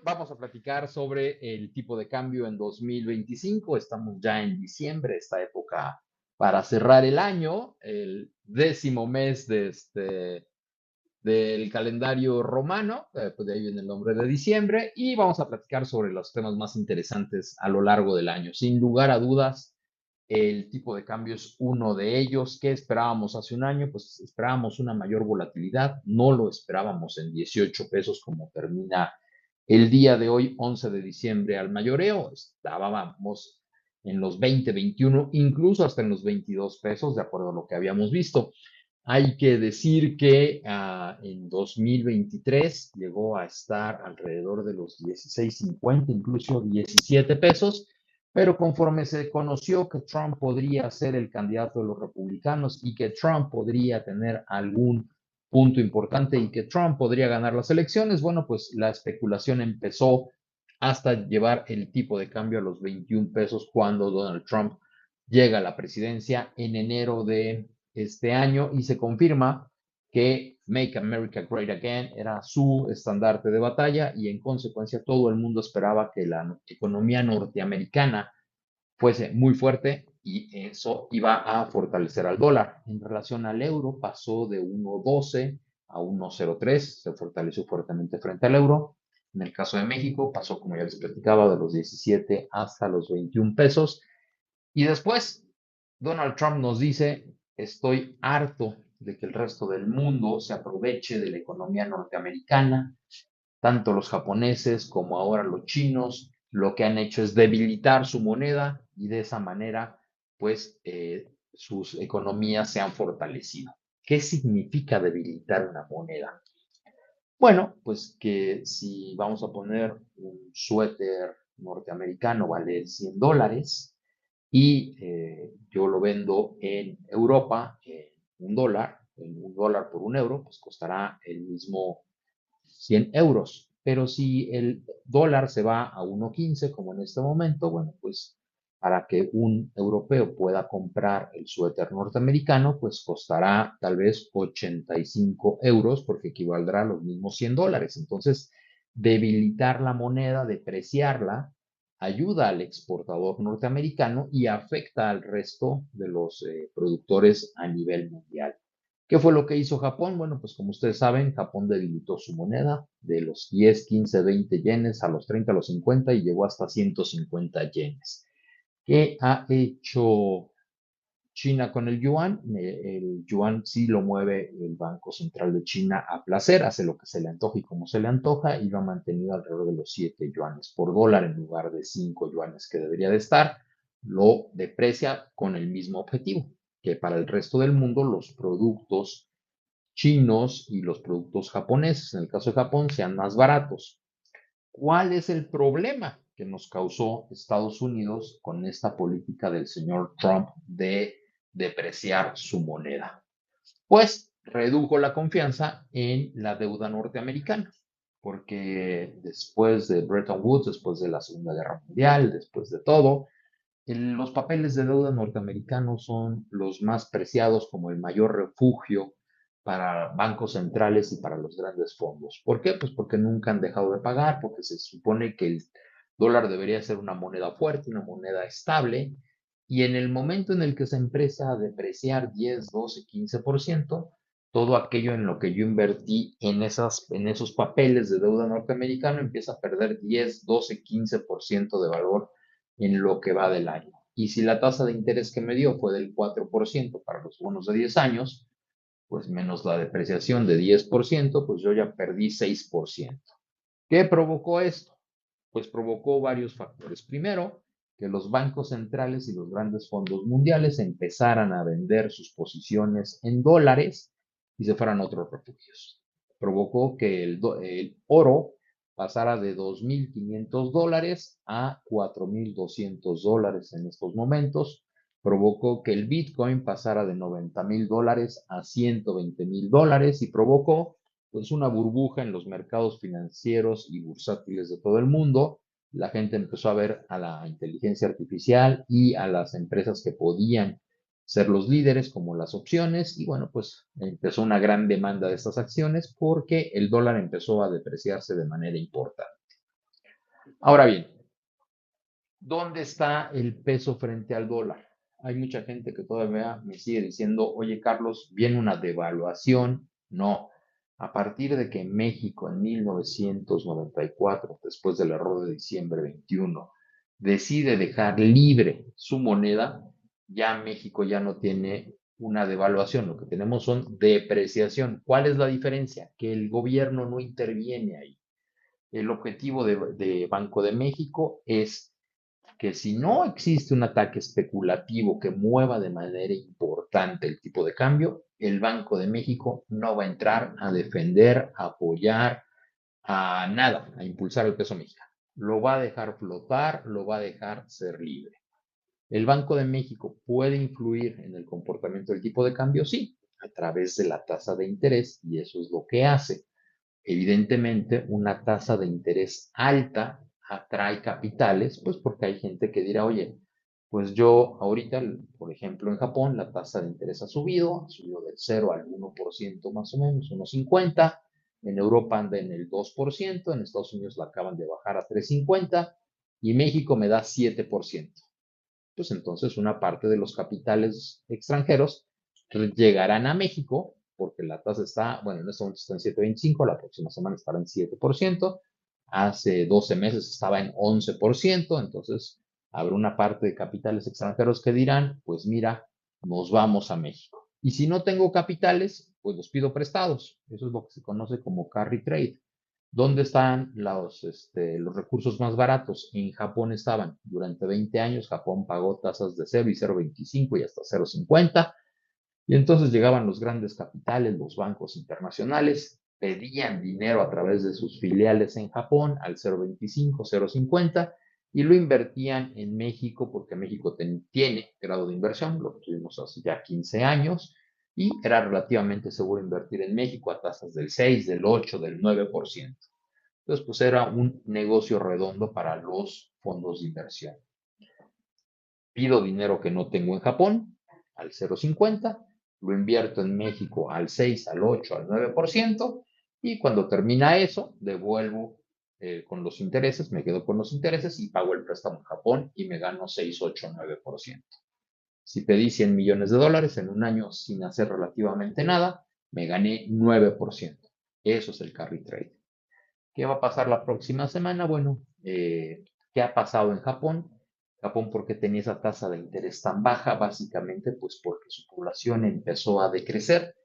vamos a platicar sobre el tipo de cambio en 2025. Estamos ya en diciembre, esta época para cerrar el año, el 10º mes del calendario romano, pues de ahí viene el nombre de diciembre, y vamos a platicar sobre los temas más interesantes a lo largo del año. Sin lugar a dudas, el tipo de cambio es uno de ellos. ¿Qué esperábamos hace un año? Pues esperábamos una mayor volatilidad, no lo esperábamos en 18 pesos como termina el día de hoy, 11 de diciembre al mayoreo. Estábamos en los 20, 21, incluso hasta en los 22 pesos, de acuerdo a lo que habíamos visto. Hay que decir que en 2023 llegó a estar alrededor de los 16.50, incluso 17 pesos, pero conforme se conoció que Trump podría ser el candidato de los republicanos y que Trump podría tener algún punto importante y que Trump podría ganar las elecciones, bueno, pues la especulación empezó hasta llevar el tipo de cambio a los 21 pesos cuando Donald Trump llega a la presidencia en enero de este año y se confirma que Make America Great Again era su estandarte de batalla y en consecuencia todo el mundo esperaba que la economía norteamericana fuese muy fuerte y eso iba a fortalecer al dólar. En relación al euro pasó de 1.12 a 1.03, se fortaleció fuertemente frente al euro. En el caso de México pasó, como ya les platicaba, de los 17 hasta los 21 pesos. Y después, Donald Trump nos dice, estoy harto de que el resto del mundo se aproveche de la economía norteamericana, tanto los japoneses como ahora los chinos, lo que han hecho es debilitar su moneda y de esa manera, pues, sus economías se han fortalecido. ¿Qué significa debilitar una moneda? Bueno, pues que si vamos a poner un suéter norteamericano vale $100, y yo lo vendo en Europa en $1 por €1, pues costará el mismo 100 euros. Pero si el dólar se va a 1.15, como en este momento, bueno, pues para que un europeo pueda comprar el suéter norteamericano, pues costará tal vez 85 euros, porque equivaldrá a los mismos $100. Entonces, debilitar la moneda, depreciarla, ayuda al exportador norteamericano y afecta al resto de los productores a nivel mundial. ¿Qué fue lo que hizo Japón? Bueno, pues como ustedes saben, Japón debilitó su moneda de los 10, 15, 20 yenes a los 30, a los 50 y llegó hasta 150 yenes. ¿Qué ha hecho China con el yuan? El yuan sí lo mueve el Banco Central de China a placer, hace lo que se le antoja y como se le antoja y lo ha mantenido alrededor de los 7 yuanes por dólar en lugar de 5 yuanes que debería de estar. Lo deprecia con el mismo objetivo, que para el resto del mundo los productos chinos y los productos japoneses, en el caso de Japón, sean más baratos. ¿Cuál es el problema que nos causó Estados Unidos con esta política del señor Trump de depreciar su moneda? Pues redujo la confianza en la deuda norteamericana, porque después de Bretton Woods, después de la Segunda Guerra Mundial, después de todo, los papeles de deuda norteamericanos son los más preciados como el mayor refugio para bancos centrales y para los grandes fondos. ¿Por qué? Pues porque nunca han dejado de pagar, porque se supone que el dólar debería ser una moneda fuerte, una moneda estable, y en el momento en el que se empieza a depreciar 10, 12, 15%, todo aquello en lo que yo invertí en esos papeles de deuda norteamericano empieza a perder 10, 12, 15% de valor en lo que va del año. Y si la tasa de interés que me dio fue del 4% para los bonos de 10 años, pues menos la depreciación de 10%, pues yo ya perdí 6%. ¿Qué provocó esto? Pues provocó varios factores. Primero, que los bancos centrales y los grandes fondos mundiales empezaran a vender sus posiciones en dólares y se fueran a otros refugios. Provocó que el oro pasara de $2.500 a $4.200 en estos momentos. Provocó que el Bitcoin pasara de $90.000 a $120.000 y provocó pues una burbuja en los mercados financieros y bursátiles de todo el mundo. La gente empezó a ver a la inteligencia artificial y a las empresas que podían ser los líderes como las opciones y bueno, pues empezó una gran demanda de estas acciones porque el dólar empezó a depreciarse de manera importante. Ahora bien, ¿dónde está el peso frente al dólar? Hay mucha gente que todavía me sigue diciendo, oye Carlos, viene una devaluación. No, a partir de que México en 1994, después del error de diciembre 21, decide dejar libre su moneda, ya México ya no tiene una devaluación, lo que tenemos son depreciación. ¿Cuál es la diferencia? Que el gobierno no interviene ahí. El objetivo de Banco de México es que si no existe un ataque especulativo que mueva de manera importante el tipo de cambio, el Banco de México no va a entrar a defender, a apoyar, a nada, a impulsar el peso mexicano. Lo va a dejar flotar, lo va a dejar ser libre. ¿El Banco de México puede influir en el comportamiento del tipo de cambio? Sí, a través de la tasa de interés, y eso es lo que hace. Evidentemente, una tasa de interés alta atrae capitales, pues porque hay gente que dirá, oye, pues yo ahorita, por ejemplo, en Japón, la tasa de interés ha subido del 0 al 1% más o menos, 1,50. En Europa anda en el 2%, en Estados Unidos la acaban de bajar a 3,50 y México me da 7%. Pues entonces una parte de los capitales extranjeros llegarán a México, porque la tasa está, bueno, en este momento está en 7,25, la próxima semana estará en 7%, hace 12 meses estaba en 11%, entonces habrá una parte de capitales extranjeros que dirán, pues mira, nos vamos a México. Y si no tengo capitales, pues los pido prestados. Eso es lo que se conoce como carry trade. ¿Dónde están los recursos más baratos? En Japón estaban. Durante 20 años Japón pagó tasas de 0 y 0,25 y hasta 0,50. Y entonces llegaban los grandes capitales, los bancos internacionales, pedían dinero a través de sus filiales en Japón al 0,25, 0,50 y lo invertían en México porque México tiene grado de inversión, lo tuvimos hace ya 15 años y era relativamente seguro invertir en México a tasas del 6, del 8, del 9%. Entonces, pues era un negocio redondo para los fondos de inversión. Pido dinero que no tengo en Japón al 0,50, lo invierto en México al 6, al 8, al 9% y cuando termina eso, devuelvo con los intereses, me quedo con los intereses y pago el préstamo en Japón y me gano 6, 8, 9%. Si pedí 100 millones de dólares en un año sin hacer relativamente nada, me gané 9%. Eso es el carry trade. ¿Qué va a pasar la próxima semana? Bueno, ¿qué ha pasado en Japón? Japón, ¿por qué tenía esa tasa de interés tan baja? Básicamente, pues porque su población empezó a decrecer.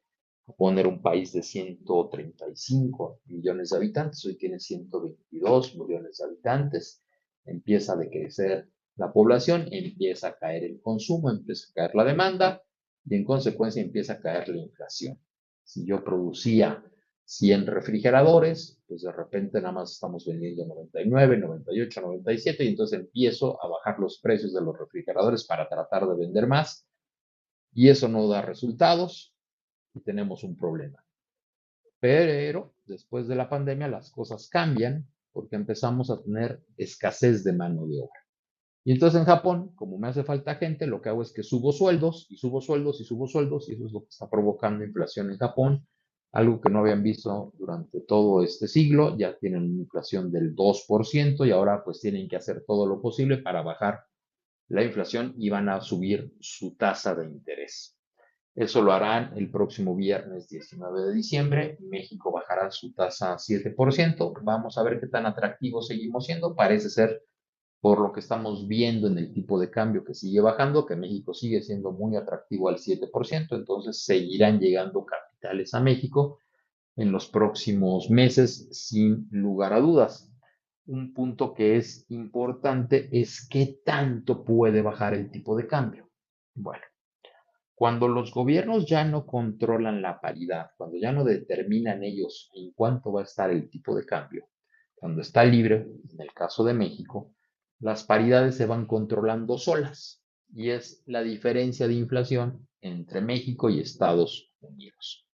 Japón era un país de 135 millones de habitantes, hoy tiene 122 millones de habitantes. Empieza a decrecer la población, empieza a caer el consumo, empieza a caer la demanda y en consecuencia empieza a caer la inflación. Si yo producía 100 refrigeradores, pues de repente nada más estamos vendiendo 99, 98, 97 y entonces empiezo a bajar los precios de los refrigeradores para tratar de vender más y eso no da resultados y tenemos un problema. Pero después de la pandemia las cosas cambian porque empezamos a tener escasez de mano de obra. Y entonces en Japón, como me hace falta gente, lo que hago es que subo sueldos y subo sueldos y subo sueldos y eso es lo que está provocando inflación en Japón, algo que no habían visto durante todo este siglo. Ya tienen una inflación del 2% y ahora pues tienen que hacer todo lo posible para bajar la inflación y van a subir su tasa de interés. Eso lo harán el próximo viernes 19 de diciembre. México bajará su tasa a 7%. Vamos a ver qué tan atractivos seguimos siendo. Parece ser, por lo que estamos viendo en el tipo de cambio que sigue bajando, que México sigue siendo muy atractivo al 7%. Entonces seguirán llegando capitales a México en los próximos meses, sin lugar a dudas. Un punto que es importante es qué tanto puede bajar el tipo de cambio. Bueno, cuando los gobiernos ya no controlan la paridad, cuando ya no determinan ellos en cuánto va a estar el tipo de cambio, cuando está libre, en el caso de México, las paridades se van controlando solas y es la diferencia de inflación entre México y Estados Unidos.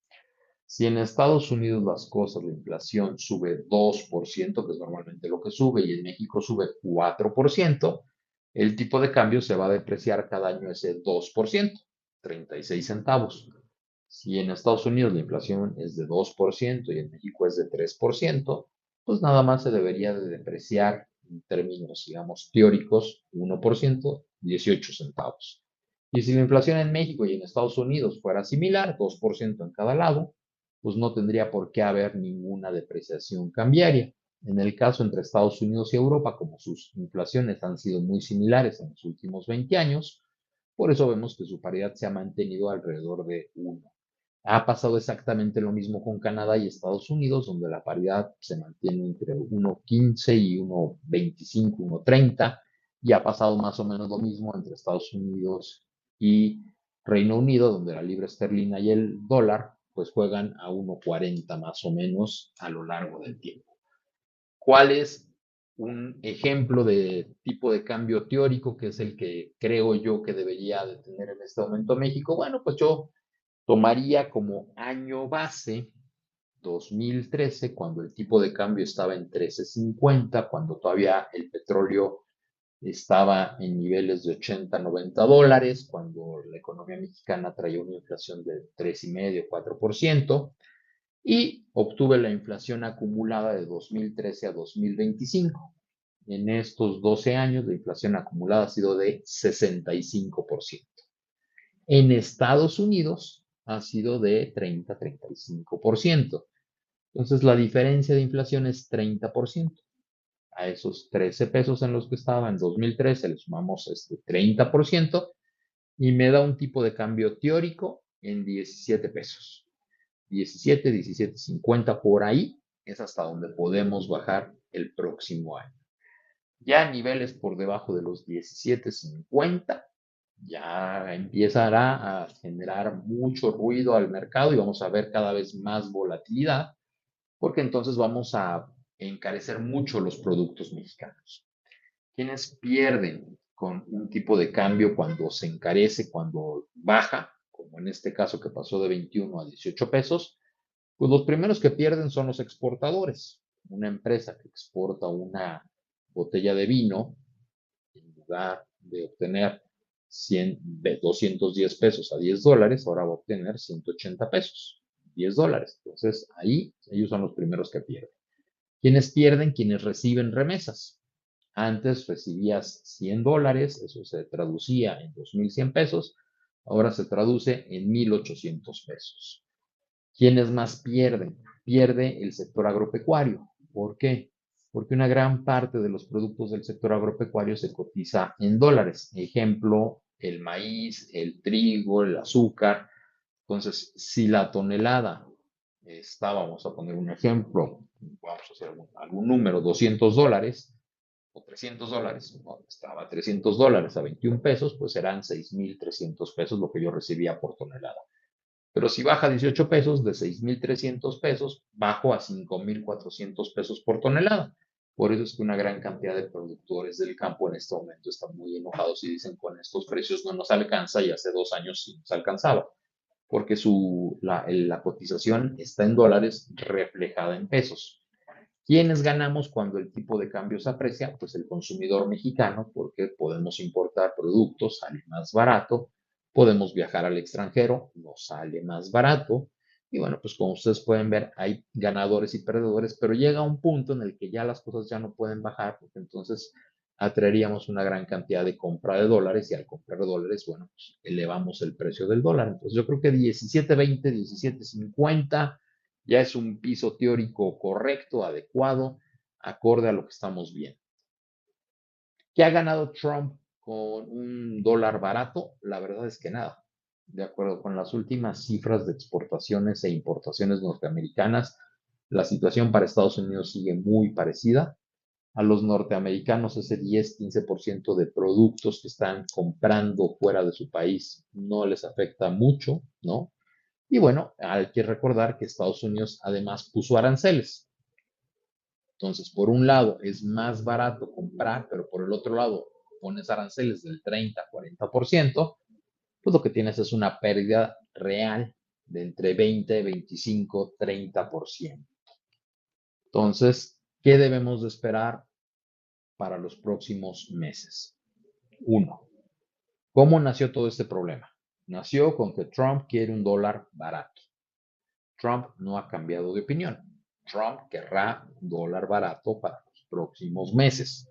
Si en Estados Unidos las cosas, la inflación sube 2%, que es normalmente lo que sube, y en México sube 4%, el tipo de cambio se va a depreciar cada año ese 2%, 36 centavos. Si en Estados Unidos la inflación es de 2% y en México es de 3%, pues nada más se debería de depreciar en términos, digamos, teóricos, 1%, 18 centavos. Y si la inflación en México y en Estados Unidos fuera similar, 2% en cada lado, pues no tendría por qué haber ninguna depreciación cambiaria. En el caso entre Estados Unidos y Europa, como sus inflaciones han sido muy similares en los últimos 20 años, por eso vemos que su paridad se ha mantenido alrededor de 1. Ha pasado exactamente lo mismo con Canadá y Estados Unidos, donde la paridad se mantiene entre 1.15 y 1.25, 1.30, y ha pasado más o menos lo mismo entre Estados Unidos y Reino Unido, donde la libra esterlina y el dólar pues juegan a 1.40 más o menos a lo largo del tiempo. ¿Cuál es un ejemplo de tipo de cambio teórico que es el que creo yo que debería de tener en este momento México? Bueno, pues yo tomaría como año base 2013, cuando el tipo de cambio estaba en 13.50, cuando todavía el petróleo estaba en niveles de 80, 90 dólares, cuando la economía mexicana traía una inflación de 3,5, 4%, y obtuve la inflación acumulada de 2013 a 2025. En estos 12 años, la inflación acumulada ha sido de 65%. En Estados Unidos ha sido de 30-35%. Entonces, la diferencia de inflación es 30%. A esos 13 pesos en los que estaba en 2013 le sumamos este 30% y me da un tipo de cambio teórico en 17 pesos. 17, 17.50 por ahí es hasta donde podemos bajar el próximo año. Ya a niveles por debajo de los 17.50 ya empezará a generar mucho ruido al mercado y vamos a ver cada vez más volatilidad, porque entonces vamos a encarecer mucho los productos mexicanos. ¿Quiénes pierden con un tipo de cambio cuando se encarece, cuando baja, como en este caso que pasó de 21 a 18 pesos? Pues los primeros que pierden son los exportadores. Una empresa que exporta una botella de vino, en lugar de obtener 210 pesos a 10 dólares, ahora va a obtener 180 pesos, 10 dólares. Entonces, ahí ellos son los primeros que pierden. ¿Quiénes pierden? Quienes reciben remesas. Antes recibías 100 dólares, eso se traducía en 2.100 pesos, ahora se traduce en 1.800 pesos. ¿Quiénes más pierden? Pierde el sector agropecuario. ¿Por qué? Porque una gran parte de los productos del sector agropecuario se cotiza en dólares. Ejemplo, el maíz, el trigo, el azúcar. Entonces, si la tonelada está, vamos a poner un ejemplo, vamos a hacer algún número, 200 dólares o 300 dólares, estaba a 300 dólares a 21 pesos, pues serán 6.300 pesos lo que yo recibía por tonelada. Pero si baja 18 pesos, de 6.300 pesos, bajo a 5.400 pesos por tonelada. Por eso es que una gran cantidad de productores del campo en este momento están muy enojados y dicen, con estos precios no nos alcanza, y hace 2 años sí nos alcanzaba, porque la cotización está en dólares reflejada en pesos. ¿Quiénes ganamos cuando el tipo de cambio se aprecia? Pues el consumidor mexicano, porque podemos importar productos, sale más barato, podemos viajar al extranjero, nos sale más barato. Y bueno, pues como ustedes pueden ver, hay ganadores y perdedores, pero llega un punto en el que ya las cosas ya no pueden bajar, porque entonces atraeríamos una gran cantidad de compra de dólares y al comprar dólares, bueno, pues elevamos el precio del dólar. Entonces yo creo que 17.20, 17.50 ya es un piso teórico correcto, adecuado, acorde a lo que estamos viendo. ¿Qué ha ganado Trump con un dólar barato? La verdad es que nada. De acuerdo con las últimas cifras de exportaciones e importaciones norteamericanas, la situación para Estados Unidos sigue muy parecida. A los norteamericanos ese 10-15% de productos que están comprando fuera de su país no les afecta mucho, ¿no? Y bueno, hay que recordar que Estados Unidos además puso aranceles. Entonces, por un lado es más barato comprar, pero por el otro lado pones aranceles del 30-40%, pues lo que tienes es una pérdida real de entre 20, 25, 30%. Entonces, ¿qué debemos de esperar para los próximos meses? Uno, ¿cómo nació todo este problema? Nació con que Trump quiere un dólar barato. Trump no ha cambiado de opinión. Trump querrá un dólar barato para los próximos meses.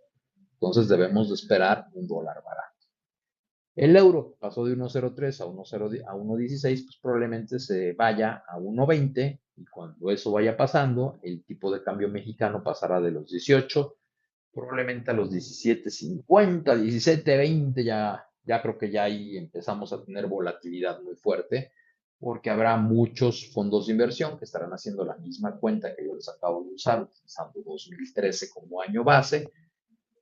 Entonces debemos de esperar un dólar barato. El euro pasó de 1.03 a 1.16, pues probablemente se vaya a 1.20 y cuando eso vaya pasando, el tipo de cambio mexicano pasará de los 18 probablemente a los 17.50, 17.20, ya creo que ya ahí empezamos a tener volatilidad muy fuerte, porque habrá muchos fondos de inversión que estarán haciendo la misma cuenta que yo les acabo de usar, utilizando 2013 como año base,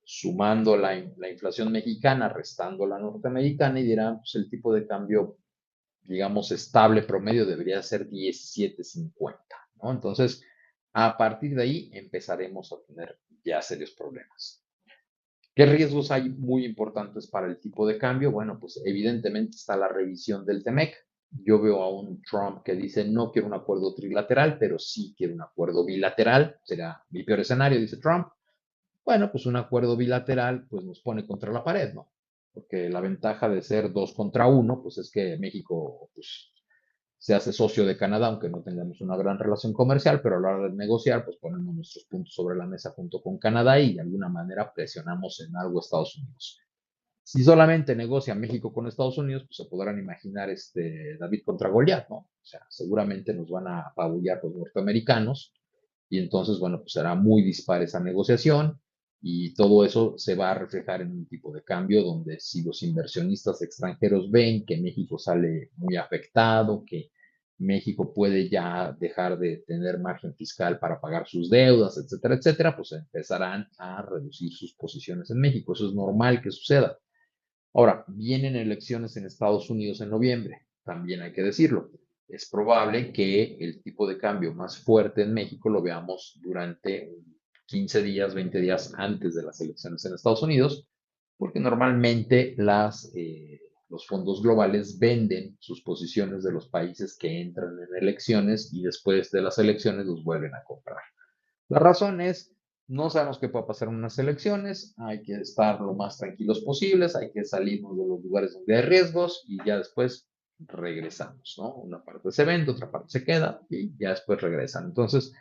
sumando la inflación mexicana, restando la norteamericana y dirán, pues el tipo de cambio, digamos, estable promedio debería ser 17.50, ¿no? Entonces, a partir de ahí empezaremos a tener ya serios problemas. ¿Qué riesgos hay muy importantes para el tipo de cambio? Bueno, pues evidentemente está la revisión del TEMEC. Yo veo a un Trump que dice no quiero un acuerdo trilateral, pero sí quiero un acuerdo bilateral. Será mi peor escenario, dice Trump. Bueno, pues un acuerdo bilateral pues nos pone contra la pared, ¿no? Porque la ventaja de ser dos contra uno, pues es que México pues, se hace socio de Canadá, aunque no tengamos una gran relación comercial, pero a la hora de negociar, pues ponemos nuestros puntos sobre la mesa junto con Canadá y de alguna manera presionamos en algo a Estados Unidos. Si solamente negocia México con Estados Unidos, pues se podrán imaginar David contra Goliat, ¿no? O sea, seguramente nos van a apabullar los norteamericanos y entonces, bueno, pues será muy dispar esa negociación y todo eso se va a reflejar en un tipo de cambio donde si los inversionistas extranjeros ven que México sale muy afectado, que México puede ya dejar de tener margen fiscal para pagar sus deudas, etcétera, etcétera, pues empezarán a reducir sus posiciones en México. Eso es normal que suceda. Ahora, vienen elecciones en Estados Unidos en noviembre, también hay que decirlo. Es probable que el tipo de cambio más fuerte en México lo veamos durante 15 días, 20 días antes de las elecciones en Estados Unidos, porque normalmente los fondos globales venden sus posiciones de los países que entran en elecciones y después de las elecciones los vuelven a comprar. La razón es, no sabemos qué puede pasar en unas elecciones, hay que estar lo más tranquilos posibles, hay que salirnos de los lugares donde hay riesgos y ya después regresamos, ¿no? Una parte se vende, otra parte se queda y ya después regresan. Entonces,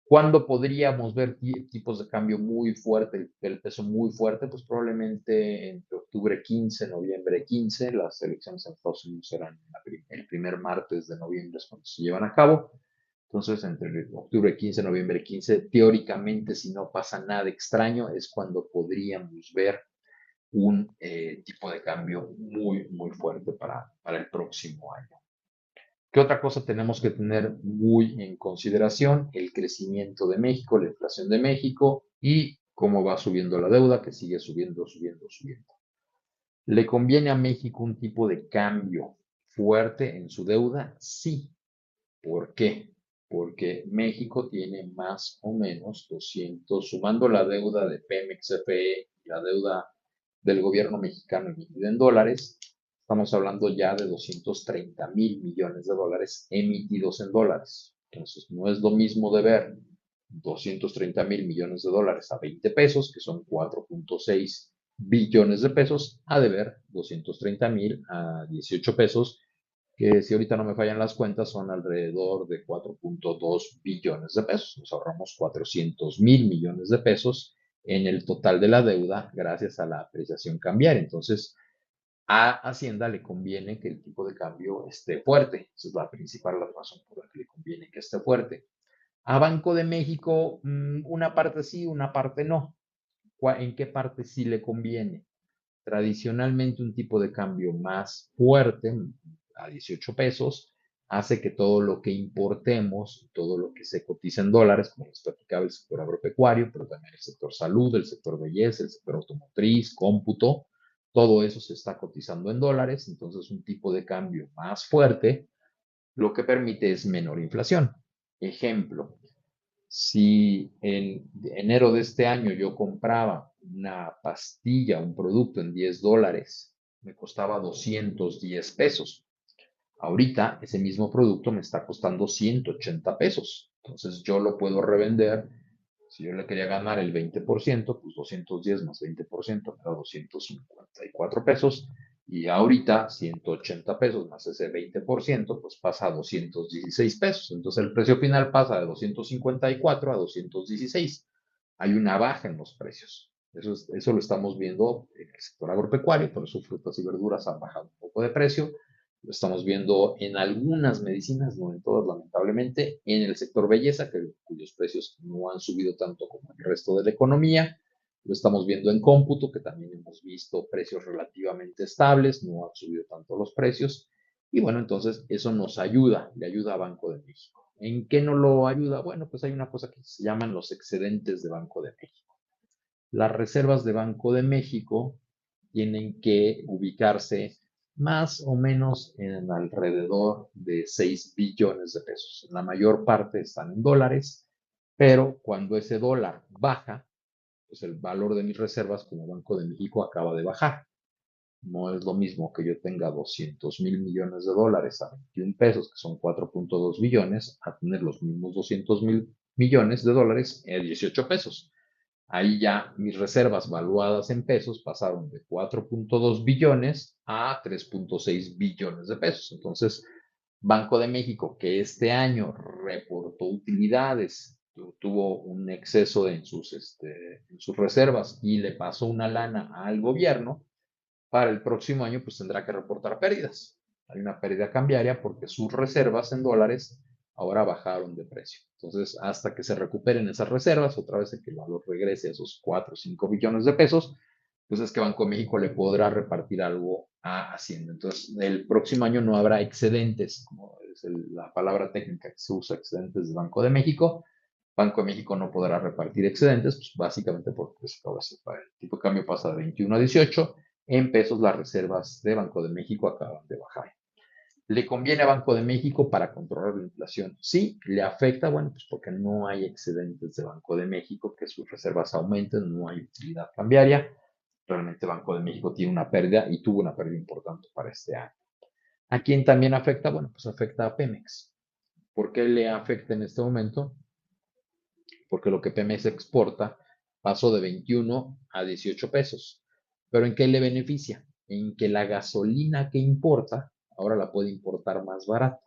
¿cuándo podríamos ver tipos de cambio muy fuerte, el peso muy fuerte? Pues probablemente entre octubre 15, noviembre 15, las elecciones en Estados Unidos serán el primer martes de noviembre es cuando se llevan a cabo. Entonces, entre octubre 15 y noviembre 15, teóricamente, si no pasa nada extraño, es cuando podríamos ver un tipo de cambio muy, muy fuerte para el próximo año. ¿Qué otra cosa tenemos que tener muy en consideración? El crecimiento de México, la inflación de México y cómo va subiendo la deuda, que sigue subiendo, subiendo, subiendo. ¿Le conviene a México un tipo de cambio fuerte en su deuda? Sí. ¿Por qué? Porque México tiene más o menos 200, sumando la deuda de Pemex, CFE y la deuda del gobierno mexicano emitida en dólares, estamos hablando ya de 230.000 millones de dólares emitidos en dólares. Entonces, no es lo mismo de ver 230.000 millones de dólares a 20 pesos, que son 4.6 billones de pesos, a de ver 230.000 a 18 pesos, que si ahorita no me fallan las cuentas, son alrededor de 4.2 billones de pesos. Nos ahorramos 400.000 millones de pesos en el total de la deuda gracias a la apreciación cambiaria. Entonces, a Hacienda le conviene que el tipo de cambio esté fuerte. Esa es la principal razón por la que le conviene que esté fuerte. A Banco de México, una parte sí, una parte no. ¿En qué parte sí le conviene? Tradicionalmente un tipo de cambio más fuerte, a 18 pesos, hace que todo lo que importemos, todo lo que se cotiza en dólares, como les platicaba el sector agropecuario, pero también el sector salud, el sector belleza, el sector automotriz, cómputo, todo eso se está cotizando en dólares, entonces un tipo de cambio más fuerte lo que permite es menor inflación. Ejemplo, si en enero de este año yo compraba una pastilla, un producto en $10, me costaba 210 pesos. Ahorita ese mismo producto me está costando 180 pesos. Entonces yo lo puedo revender. Si yo le quería ganar el 20%, pues 210 más 20% me da 254 pesos. Y ahorita 180 pesos más ese 20%, pues pasa a 216 pesos. Entonces el precio final pasa de 254 a 216. Hay una baja en los precios. Eso lo estamos viendo en el sector agropecuario, por eso frutas y verduras han bajado un poco de precio. Lo estamos viendo en algunas medicinas, no en todas, lamentablemente, en el sector belleza, cuyos precios no han subido tanto como el resto de la economía. Lo estamos viendo en cómputo, que también hemos visto precios relativamente estables, no han subido tanto los precios. Y bueno, entonces eso nos ayuda, le ayuda a Banco de México. ¿En qué no lo ayuda? Bueno, pues hay una cosa que se llaman los excedentes de Banco de México. Las reservas de Banco de México tienen que ubicarse más o menos en alrededor de 6 billones de pesos. La mayor parte están en dólares, pero cuando ese dólar baja, pues el valor de mis reservas como Banco de México acaba de bajar. No es lo mismo que yo tenga 200,000 millones de dólares a 21 pesos, que son 4.2 billones, a tener los mismos 200,000 millones de dólares a 18 pesos. Ahí ya mis reservas valuadas en pesos pasaron de 4.2 billones a 3.6 billones de pesos. Entonces, Banco de México, que este año reportó utilidades, tuvo un exceso en sus reservas y le pasó una lana al gobierno, para el próximo año pues tendrá que reportar pérdidas. Hay una pérdida cambiaria porque sus reservas en dólares ahora bajaron de precio. Entonces, hasta que se recuperen esas reservas, otra vez que el valor regrese a esos 4 o 5 billones de pesos, pues es que Banco de México le podrá repartir algo a Hacienda. Entonces, el próximo año no habrá excedentes, como es la palabra técnica que se usa, excedentes de Banco de México. Banco de México no podrá repartir excedentes, pues básicamente porque pues, el tipo de cambio pasa de 21 a 18. En pesos, las reservas de Banco de México acaban de bajar. ¿Le conviene a Banco de México para controlar la inflación? Sí, le afecta, bueno, pues porque no hay excedentes de Banco de México, que sus reservas aumenten, no hay utilidad cambiaria. Realmente Banco de México tiene una pérdida y tuvo una pérdida importante para este año. ¿A quién también afecta? Bueno, pues afecta a Pemex. ¿Por qué le afecta en este momento? Porque lo que Pemex exporta pasó de 21 a 18 pesos. ¿Pero en qué le beneficia? En que la gasolina que importa ahora la puede importar más barata.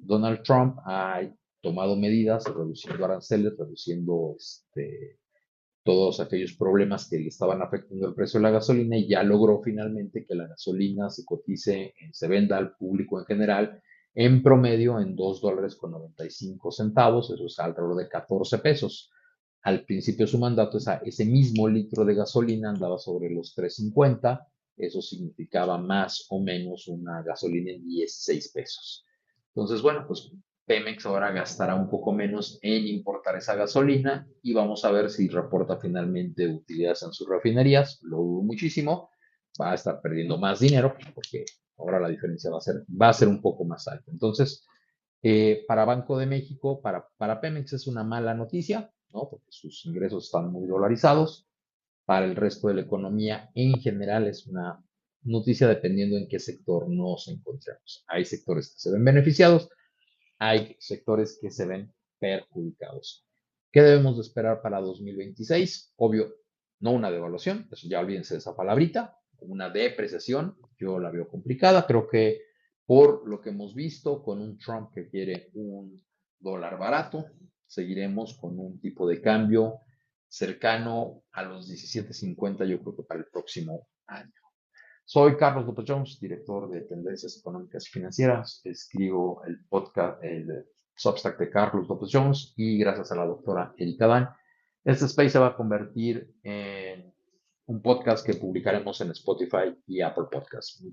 Donald Trump ha tomado medidas reduciendo aranceles, reduciendo todos aquellos problemas que le estaban afectando el precio de la gasolina y ya logró finalmente que la gasolina se cotice, se venda al público en general en promedio en $2.95, eso es alrededor de 14 pesos. Al principio de su mandato, ese mismo litro de gasolina andaba sobre los 3.50, eso significaba más o menos una gasolina en 16 pesos. Entonces, bueno, pues Pemex ahora gastará un poco menos en importar esa gasolina y vamos a ver si reporta finalmente utilidades en sus refinerías. Lo dudo muchísimo. Va a estar perdiendo más dinero porque ahora la diferencia va a ser un poco más alta. Entonces, para Banco de México, para Pemex es una mala noticia, ¿no? Porque sus ingresos están muy dolarizados. Para el resto de la economía en general es una noticia dependiendo en qué sector nos encontremos. Hay sectores que se ven beneficiados, hay sectores que se ven perjudicados. ¿Qué debemos de esperar para 2026? Obvio, no una devaluación, eso ya olvídense de esa palabrita, una depreciación, yo la veo complicada, creo que por lo que hemos visto con un Trump que quiere un dólar barato, seguiremos con un tipo de cambio cercano a los 17.50, yo creo que para el próximo año. Soy Carlos López Jones, director de Tendencias Económicas y Financieras. Escribo el podcast, el Substack de Carlos López Jones y gracias a la doctora Erika Dan, este space se va a convertir en un podcast que publicaremos en Spotify y Apple Podcasts.